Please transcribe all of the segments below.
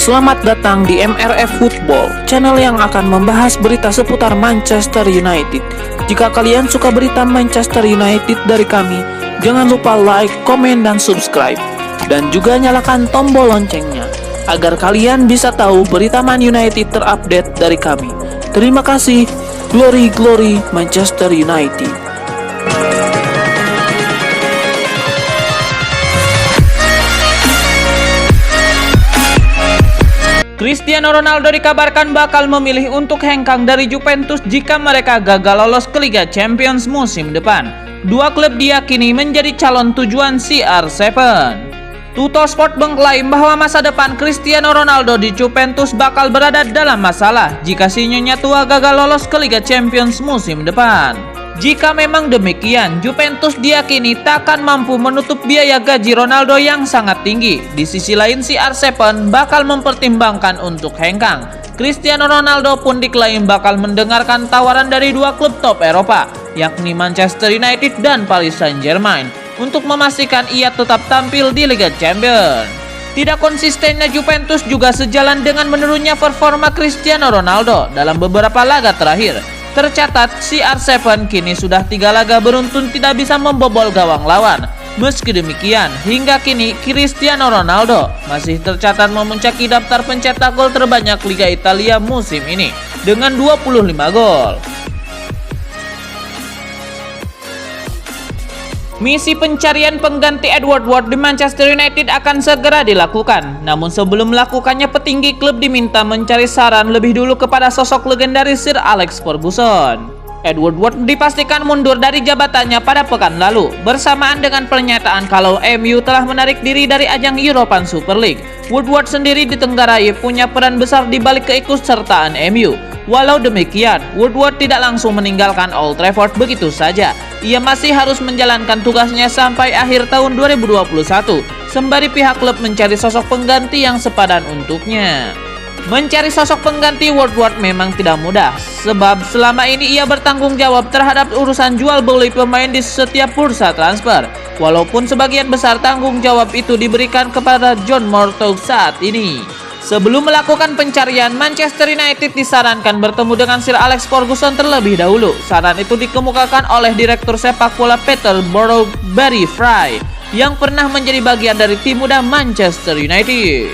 Selamat datang di MRF Football, channel yang akan membahas berita seputar Manchester United. Jika kalian suka berita Manchester United dari kami, jangan lupa like, komen, dan subscribe. Dan juga nyalakan tombol loncengnya, agar kalian bisa tahu berita Man United terupdate dari kami. Terima kasih. Glory, glory Manchester United. Cristiano Ronaldo dikabarkan bakal memilih untuk hengkang dari Juventus jika mereka gagal lolos ke Liga Champions musim depan. Dua klub diyakini menjadi calon tujuan CR7. Tuttosport mengklaim bahwa masa depan Cristiano Ronaldo di Juventus bakal berada dalam masalah jika si nyonya tua gagal lolos ke Liga Champions musim depan. Jika memang demikian, Juventus diyakini takkan mampu menutup biaya gaji Ronaldo yang sangat tinggi. Di sisi lain, CR7 bakal mempertimbangkan untuk hengkang. Cristiano Ronaldo pun diklaim bakal mendengarkan tawaran dari dua klub top Eropa, yakni Manchester United dan Paris Saint-Germain, untuk memastikan ia tetap tampil di Liga Champions. Tidak konsistennya Juventus juga sejalan dengan menurunnya performa Cristiano Ronaldo dalam beberapa laga terakhir. Tercatat, CR7 kini sudah 3 laga beruntun tidak bisa membobol gawang lawan. Meski demikian, hingga kini Cristiano Ronaldo masih tercatat memuncaki daftar pencetak gol terbanyak Liga Italia musim ini dengan 25 gol. Misi pencarian pengganti Edward Ward di Manchester United akan segera dilakukan. Namun sebelum melakukannya, petinggi klub diminta mencari saran lebih dulu kepada sosok legendaris Sir Alex Ferguson. Edward Ward dipastikan mundur dari jabatannya pada pekan lalu, bersamaan dengan pernyataan kalau MU telah menarik diri dari ajang European Super League. Woodward sendiri ditenggarai punya peran besar di balik keikutsertaan MU. Walau demikian, Woodward tidak langsung meninggalkan Old Trafford begitu saja. Ia masih harus menjalankan tugasnya sampai akhir tahun 2021, sembari pihak klub mencari sosok pengganti yang sepadan untuknya. Mencari sosok pengganti Woodward memang tidak mudah, sebab selama ini ia bertanggung jawab terhadap urusan jual beli pemain di setiap bursa transfer. Walaupun sebagian besar tanggung jawab itu diberikan kepada John Murtough saat ini. Sebelum melakukan pencarian, Manchester United disarankan bertemu dengan Sir Alex Ferguson terlebih dahulu. Saran itu dikemukakan oleh Direktur Sepak Bola Peterborough Barry Fry, yang pernah menjadi bagian dari tim muda Manchester United.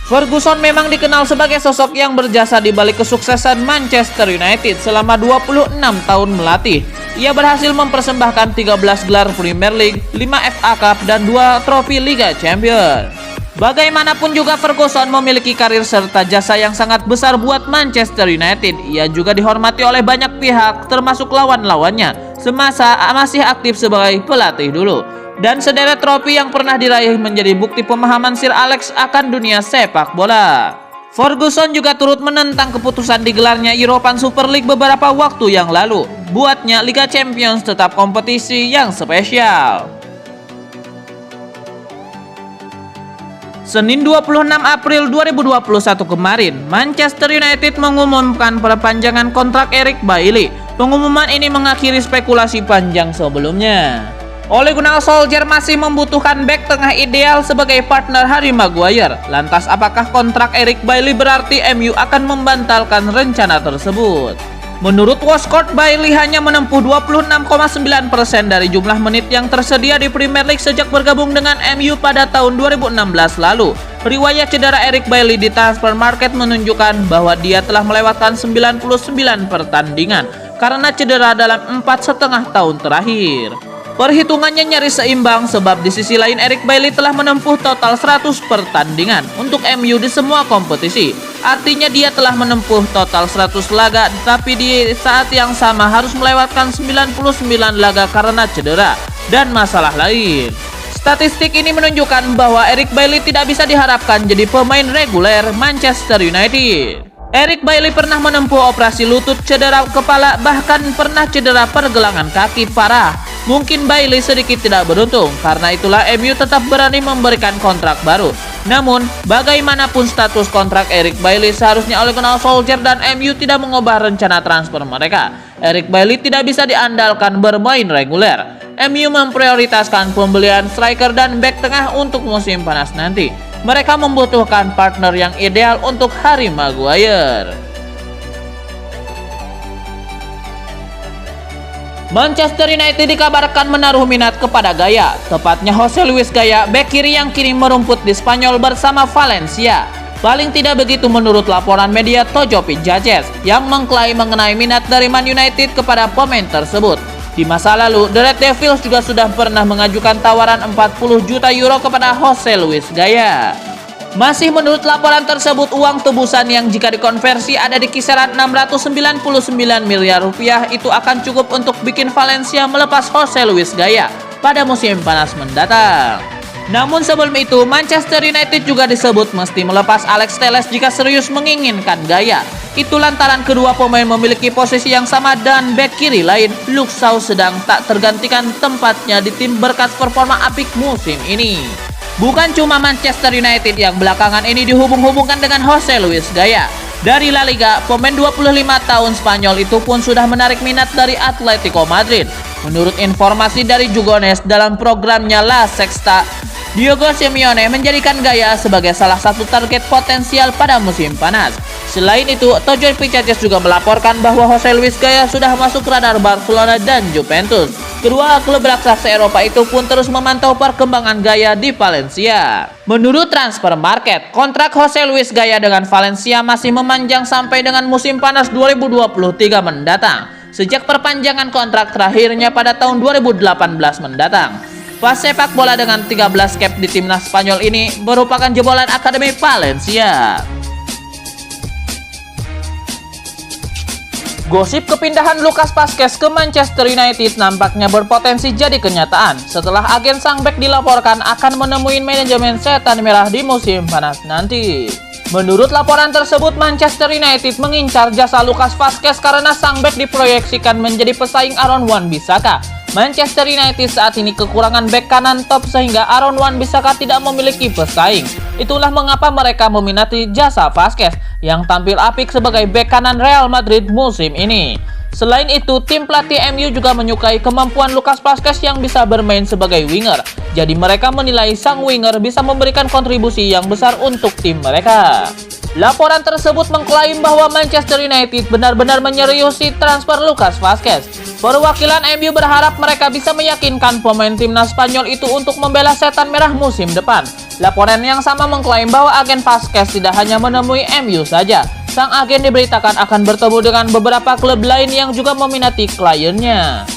Ferguson memang dikenal sebagai sosok yang berjasa di balik kesuksesan Manchester United selama 26 tahun melatih. Ia berhasil mempersembahkan 13 gelar Premier League, 5 FA Cup, dan 2 trofi Liga Champions. Bagaimanapun juga, Ferguson memiliki karir serta jasa yang sangat besar buat Manchester United. Ia juga dihormati oleh banyak pihak, termasuk lawan-lawannya, semasa masih aktif sebagai pelatih dulu. Dan sederet trofi yang pernah diraih menjadi bukti pemahaman Sir Alex akan dunia sepak bola. Ferguson juga turut menentang keputusan digelarnya European Super League beberapa waktu yang lalu. Buatnya Liga Champions tetap kompetisi yang spesial. Senin 26 April 2021 kemarin, Manchester United mengumumkan perpanjangan kontrak Eric Bailly. Pengumuman ini mengakhiri spekulasi panjang sebelumnya. Ole Gunnar Solskjaer masih membutuhkan bek tengah ideal sebagai partner Harry Maguire. Lantas apakah kontrak Eric Bailly berarti MU akan membatalkan rencana tersebut? Menurut Watchcourt, Bailly hanya menempuh 26,9% dari jumlah menit yang tersedia di Premier League sejak bergabung dengan MU pada tahun 2016 lalu. Riwayat cedera Eric Bailly di transfer market menunjukkan bahwa dia telah melewatkan 99 pertandingan karena cedera dalam 4,5 tahun terakhir. Perhitungannya nyaris seimbang, sebab di sisi lain Eric Bailly telah menempuh total 100 pertandingan untuk MU di semua kompetisi. Artinya dia telah menempuh total 100 laga, tapi di saat yang sama harus melewatkan 99 laga karena cedera dan masalah lain. Statistik ini menunjukkan bahwa Eric Bailly tidak bisa diharapkan jadi pemain reguler Manchester United. Eric Bailly pernah menempuh operasi lutut, cedera kepala, bahkan pernah cedera pergelangan kaki parah. Mungkin Bailly sedikit tidak beruntung, karena itulah MU tetap berani memberikan kontrak baru. Namun, bagaimanapun status kontrak Eric Bailly, seharusnya Ole Gunnar Solskjaer dan MU tidak mengubah rencana transfer mereka. Eric Bailly tidak bisa diandalkan bermain reguler. MU memprioritaskan pembelian striker dan bek tengah untuk musim panas nanti. mereka membutuhkan partner yang ideal untuk Harry Maguire. Manchester United dikabarkan menaruh minat kepada Gaya, tepatnya Jose Luis Gaya, bek kiri yang kini merumput di Spanyol bersama Valencia. Paling tidak begitu menurut laporan media Tojo Pidjaces yang mengklaim mengenai minat dari Man United kepada pemain tersebut. Di masa lalu, The Red Devils juga sudah pernah mengajukan tawaran 40 juta euro kepada Jose Luis Gaya. Masih menurut laporan tersebut, uang tebusan yang jika dikonversi ada di kisaran 699 miliar rupiah itu akan cukup untuk bikin Valencia melepas Jose Luis Gaya pada musim panas mendatang. Namun sebelum itu, Manchester United juga disebut mesti melepas Alex Telles jika serius menginginkan Gaya. Itu lantaran kedua pemain memiliki posisi yang sama dan bek kiri lain, Luke Shaw, sedang tak tergantikan tempatnya di tim berkat performa apik musim ini. Bukan cuma Manchester United yang belakangan ini dihubung-hubungkan dengan Jose Luis Gaya. Dari La Liga, pemain 25 tahun Spanyol itu pun sudah menarik minat dari Atletico Madrid. Menurut informasi dari Jugones dalam programnya La Sexta, Diego Simeone menjadikan Gaya sebagai salah satu target potensial pada musim panas. Selain itu, Tojo Pidjaces juga melaporkan bahwa Jose Luis Gaya sudah masuk radar Barcelona dan Juventus. Kedua klub raksasa Eropa itu pun terus memantau perkembangan Gaya di Valencia. Menurut Transfer Market, kontrak Jose Luis Gaya dengan Valencia masih memanjang sampai dengan musim panas 2023 mendatang, sejak perpanjangan kontrak terakhirnya pada tahun 2018 mendatang. Pas sepak bola dengan 13 cap di timnas Spanyol ini merupakan jebolan Akademi Valencia. Gosip kepindahan Lucas Vazquez ke Manchester United nampaknya berpotensi jadi kenyataan setelah agen sang bek dilaporkan akan menemui manajemen Setan Merah di musim panas nanti. Menurut laporan tersebut, Manchester United mengincar jasa Lucas Vazquez karena sang bek diproyeksikan menjadi pesaing Aaron Wan-Bissaka. Manchester United saat ini kekurangan bek kanan top sehingga Aaron Wan-Bissaka tidak memiliki pesaing. Itulah mengapa mereka meminati jasa Vazquez yang tampil apik sebagai bek kanan Real Madrid musim ini. Selain itu, tim pelatih MU juga menyukai kemampuan Lucas Vazquez yang bisa bermain sebagai winger. Jadi mereka menilai sang winger bisa memberikan kontribusi yang besar untuk tim mereka. Laporan tersebut mengklaim bahwa Manchester United benar-benar menyeriusi transfer Lucas Vazquez. Perwakilan MU berharap mereka bisa meyakinkan pemain timnas Spanyol itu untuk membela Setan Merah musim depan. Laporan yang sama mengklaim bahwa agen Vazquez tidak hanya menemui MU saja. Sang agen diberitakan akan bertemu dengan beberapa klub lain yang juga meminati kliennya.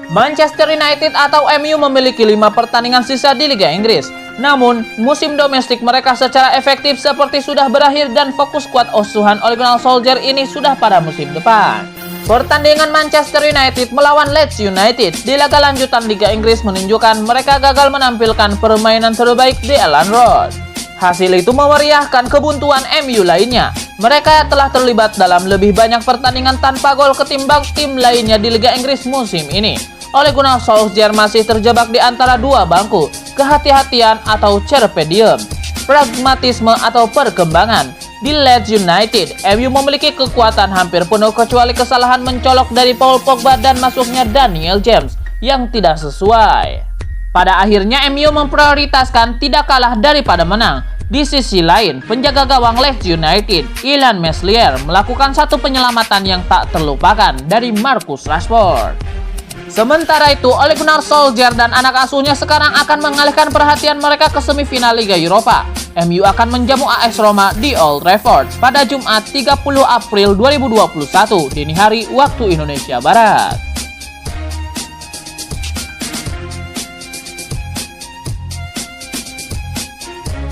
Manchester United atau MU memiliki 5 pertandingan sisa di Liga Inggris. Namun, musim domestik mereka secara efektif seperti sudah berakhir dan fokus skuad asuhan Ole Gunnar Solskjaer ini sudah pada musim depan. Pertandingan Manchester United melawan Leeds United di laga lanjutan Liga Inggris menunjukkan mereka gagal menampilkan permainan terbaik di Elland Road. Hasil itu memeriahkan kebuntuan MU lainnya. Mereka telah terlibat dalam lebih banyak pertandingan tanpa gol ketimbang tim lainnya di Liga Inggris musim ini. Ole Gunnar Solskjaer masih terjebak di antara dua bangku, kehati-hatian atau carpe diem, pragmatisme atau perkembangan. Di Leeds United, MU memiliki kekuatan hampir penuh kecuali kesalahan mencolok dari Paul Pogba dan masuknya Daniel James yang tidak sesuai. Pada akhirnya MU memprioritaskan tidak kalah daripada menang. Di sisi lain, penjaga gawang Leeds United, Illan Meslier, melakukan satu penyelamatan yang tak terlupakan dari Marcus Rashford. Sementara itu, Ole Gunnar Solskjaer dan anak asuhnya sekarang akan mengalihkan perhatian mereka ke semifinal Liga Eropa. MU akan menjamu AS Roma di Old Trafford pada Jumat 30 April 2021 dini hari waktu Indonesia Barat.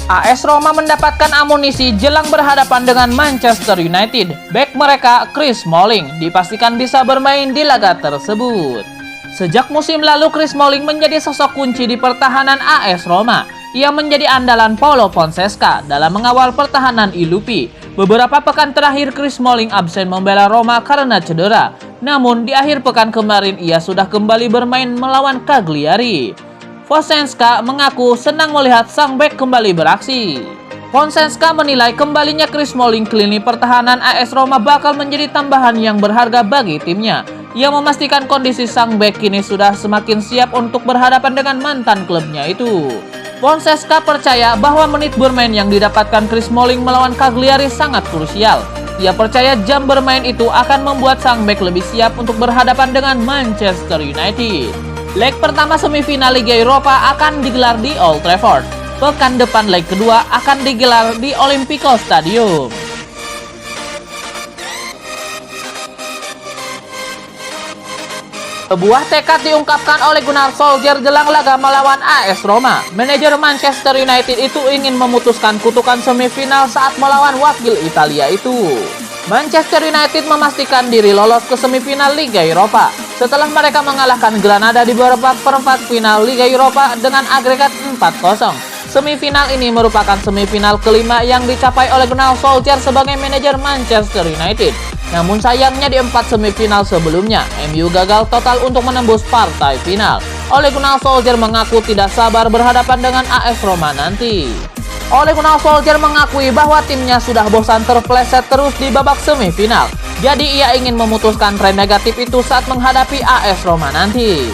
AS Roma mendapatkan amunisi jelang berhadapan dengan Manchester United. Bek mereka, Chris Smalling, dipastikan bisa bermain di laga tersebut. Sejak musim lalu, Chris Smalling menjadi sosok kunci di pertahanan AS Roma. Ia menjadi andalan Paulo Fonseca dalam mengawal pertahanan Ilupi. Beberapa pekan terakhir, Chris Smalling absen membela Roma karena cedera. Namun, di akhir pekan kemarin, ia sudah kembali bermain melawan Cagliari. Fonseca mengaku senang melihat sang bek kembali beraksi. Fonseca menilai kembalinya Chris Smalling ke lini pertahanan AS Roma bakal menjadi tambahan yang berharga bagi timnya. Ia memastikan kondisi sang bek kini sudah semakin siap untuk berhadapan dengan mantan klubnya itu. Fonseca percaya bahwa menit bermain yang didapatkan Chris Smalling melawan Cagliari sangat krusial. Ia percaya jam bermain itu akan membuat sang bek lebih siap untuk berhadapan dengan Manchester United. Leg pertama semifinal Liga Eropa akan digelar di Old Trafford. Pekan depan leg kedua akan digelar di Olimpico Stadium. Sebuah tekad diungkapkan oleh Gunnar Solskjaer jelang laga melawan AS Roma. Manajer Manchester United itu ingin memutuskan kutukan semifinal saat melawan wakil Italia itu. Manchester United memastikan diri lolos ke semifinal Liga Eropa setelah mereka mengalahkan Granada di babak perempat final Liga Eropa dengan agregat 4-0. Semifinal ini merupakan semifinal kelima yang dicapai oleh Gunnar Solskjaer sebagai manajer Manchester United. Namun sayangnya di 4 semifinal sebelumnya, MU gagal total untuk menembus partai final. Ole Gunnar Solskjaer mengaku tidak sabar berhadapan dengan AS Roma nanti. Ole Gunnar Solskjaer mengakui bahwa timnya sudah bosan terpleset terus di babak semifinal. Jadi ia ingin memutuskan tren negatif itu saat menghadapi AS Roma nanti.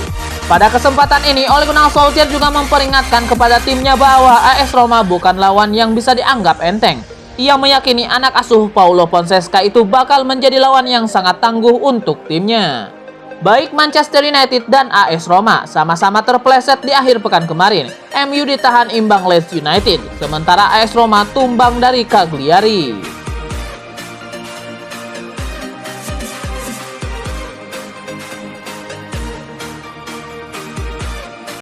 Pada kesempatan ini, Ole Gunnar Solskjaer juga memperingatkan kepada timnya bahwa AS Roma bukan lawan yang bisa dianggap enteng. Ia meyakini anak asuh Paulo Fonseca itu bakal menjadi lawan yang sangat tangguh untuk timnya. Baik Manchester United dan AS Roma sama-sama terpleset di akhir pekan kemarin. MU ditahan imbang Leeds United, sementara AS Roma tumbang dari Cagliari.